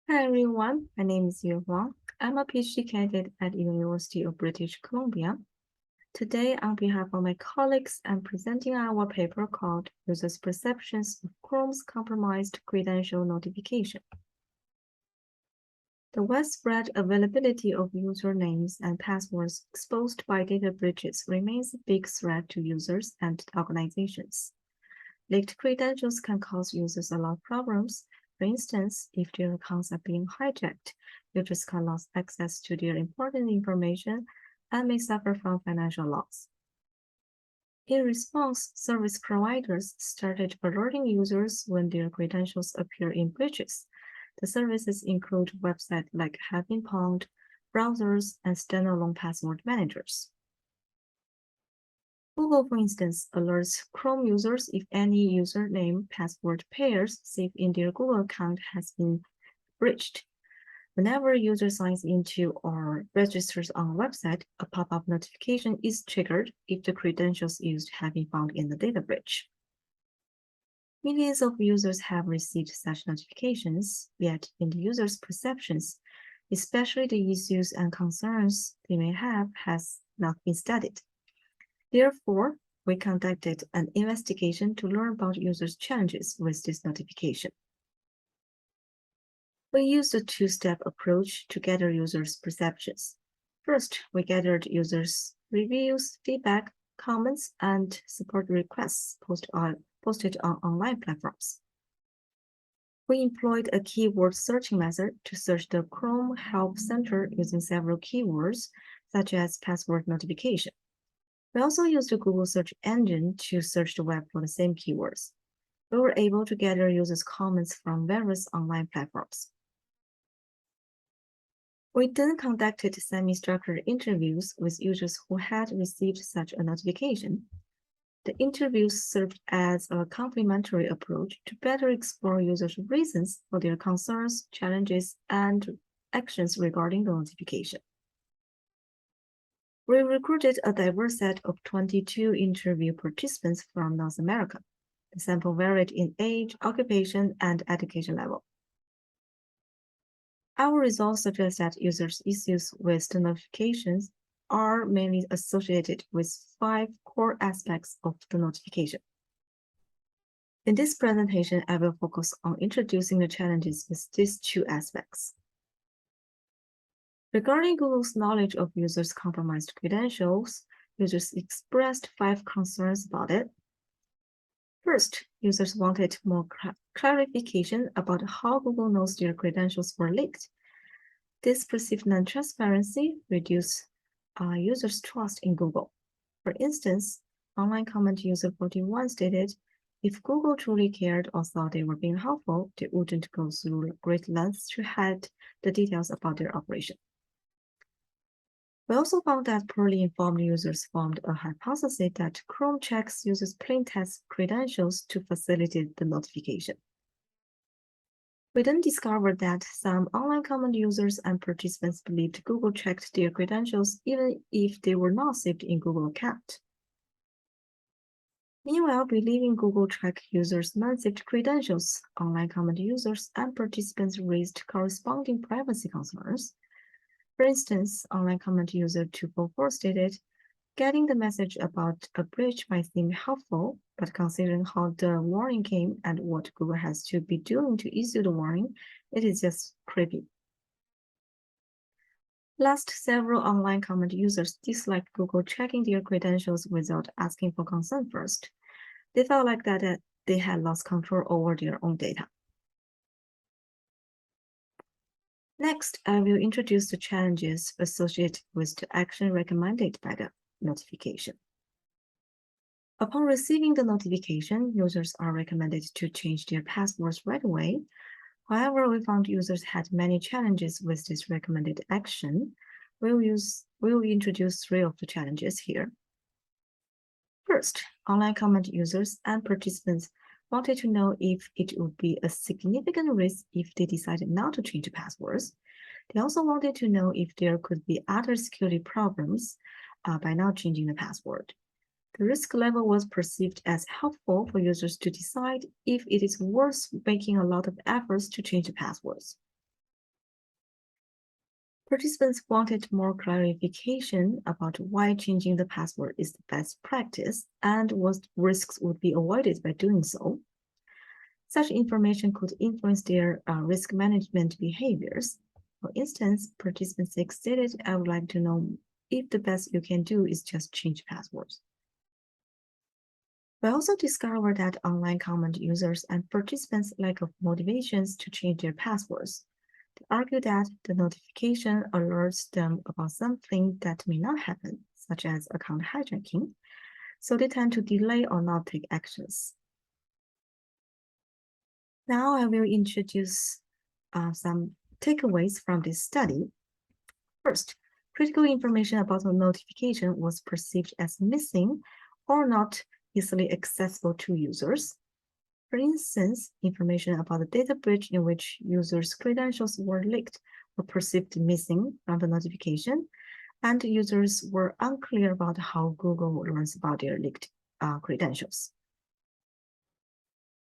Hi everyone, my name is Yu Huang. I'm a PhD candidate at University of British Columbia. Today, on behalf of my colleagues, I'm presenting our paper called Users' Perceptions of Chrome's Compromised Credential Notification. The widespread availability of usernames and passwords exposed by data breaches remains a big threat to users and organizations. Leaked credentials can cause users a lot of problems. For instance, if their accounts are being hijacked, users can lose access to their important information and may suffer from financial loss. In response, service providers started alerting users when their credentials appear in breaches. The services include websites like Having Pond, browsers, and standalone password managers. Google, for instance, alerts Chrome users if any username password pairs saved in their Google account has been breached. Whenever a user signs into or registers on a website, a pop-up notification is triggered if the credentials used have been found in the data breach. Millions of users have received such notifications, yet in the user's perceptions, especially the issues and concerns they may have, has not been studied. Therefore, we conducted an investigation to learn about users' challenges with this notification. We used a two-step approach to gather users' perceptions. First, we gathered users' reviews, feedback, comments, and support requests posted on online platforms. We employed a keyword searching method to search the Chrome Help Center using several keywords, such as password notification. We also used the Google search engine to search the web for the same keywords. We were able to gather users' comments from various online platforms. We then conducted semi-structured interviews with users who had received such a notification. The interviews served as a complementary approach to better explore users' reasons for their concerns, challenges, and actions regarding the notification. We recruited a diverse set of 22 interview participants from North America. The sample varied in age, occupation, and education level. Our results suggest that users' issues with the notifications are mainly associated with 5 core aspects of the notification. In this presentation, I will focus on introducing the challenges with these 2 aspects. Regarding Google's knowledge of users' compromised credentials, users expressed 5 concerns about it. First, users wanted more clarification about how Google knows their credentials were leaked. This perceived non-transparency reduced users' trust in Google. For instance, online comment user 41 stated, if Google truly cared or thought they were being helpful, they wouldn't go through great lengths to hide the details about their operation. We also found that poorly informed users formed a hypothesis that Chrome checks users' plain text credentials to facilitate the notification. We then discovered that some online comment users and participants believed Google checked their credentials even if they were not saved in Google account. Meanwhile, believing Google tracked users' non-saved credentials, online comment users and participants raised corresponding privacy concerns. For instance, online comment user 244 stated, getting the message about a breach might seem helpful, but considering how the warning came and what Google has to be doing to issue the warning, it is just creepy. Last, several online comment users disliked Google checking their credentials without asking for consent first. They felt like that they had lost control over their own data. Next, I will introduce the challenges associated with the action recommended by the notification. Upon receiving the notification, users are recommended to change their passwords right away. However, we found users had many challenges with this recommended action. We'll introduce 3 of the challenges here. First, online comment users and participants wanted to know if it would be a significant risk if they decided not to change passwords. They also wanted to know if there could be other security problems by not changing the password. The risk level was perceived as helpful for users to decide if it is worth making a lot of efforts to change the passwords. Participants wanted more clarification about why changing the password is the best practice and what risks would be avoided by doing so. Such information could influence their risk management behaviors. For instance, participants stated, "I would like to know if the best you can do is just change passwords." We also discovered that online comment users and participants' lack of motivations to change their passwords. They argue that the notification alerts them about something that may not happen, such as account hijacking, so they tend to delay or not take actions. Now I will introduce some takeaways from this study. First, critical information about a notification was perceived as missing or not easily accessible to users. For instance, information about a data breach in which users' credentials were leaked were perceived missing from the notification, and users were unclear about how Google learns about their leaked credentials.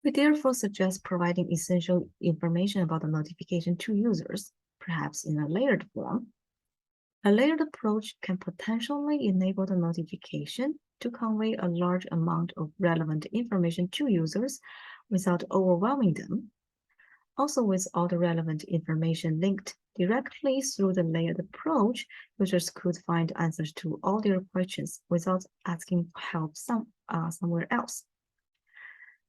We therefore suggest providing essential information about the notification to users, perhaps in a layered form. A layered approach can potentially enable the notification to convey a large amount of relevant information to users without overwhelming them. Also, with all the relevant information linked directly through the layered approach, users could find answers to all their questions without asking help somewhere else.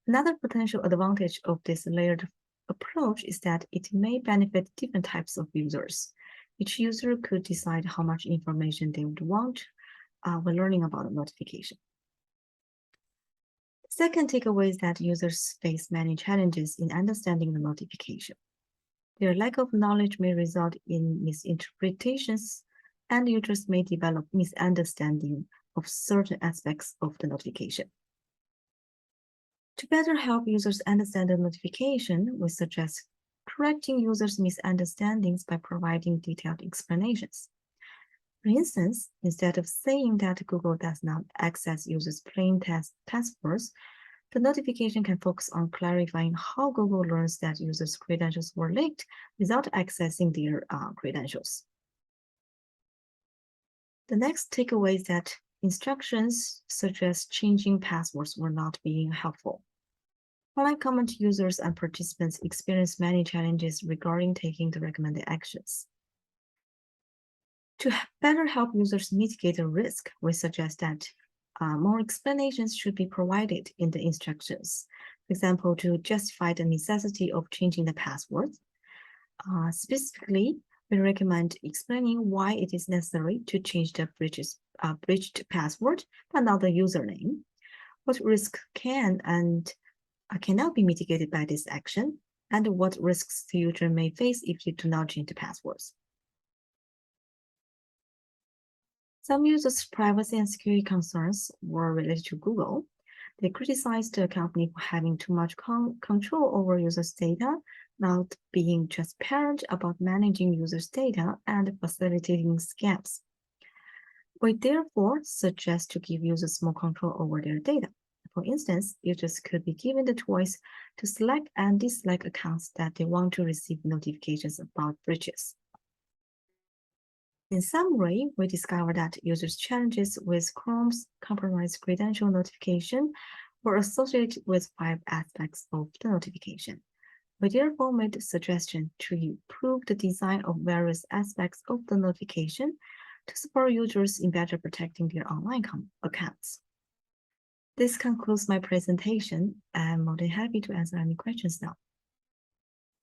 Another potential advantage of this layered approach is that it may benefit different types of users. Each user could decide how much information they would want when learning about a notification. The second takeaway is that users face many challenges in understanding the notification. Their lack of knowledge may result in misinterpretations, and users may develop misunderstanding of certain aspects of the notification. To better help users understand the notification, we suggest correcting users' misunderstandings by providing detailed explanations. For instance, instead of saying that Google does not access users' plain text passwords, the notification can focus on clarifying how Google learns that users' credentials were leaked without accessing their credentials. The next takeaway is that instructions such as changing passwords were not being helpful. Online comment users and participants experience many challenges regarding taking the recommended actions. To better help users mitigate the risk, we suggest that more explanations should be provided in the instructions. For example, to justify the necessity of changing the password. Specifically, we recommend explaining why it is necessary to change the breached password, but not the username. What risk can and cannot be mitigated by this action, and what risks the user may face if you do not change the passwords. Some users' privacy and security concerns were related to Google. They criticized the company for having too much control over users' data, not being transparent about managing users' data, and facilitating scams. We therefore suggest to give users more control over their data. For instance, users could be given the choice to select and dislike accounts that they want to receive notifications about breaches. In summary, we discovered that users' challenges with Chrome's compromised credential notification were associated with 5 aspects of the notification. We therefore made a suggestion to improve the design of various aspects of the notification to support users in better protecting their online accounts. This concludes my presentation. I'm more than happy to answer any questions now.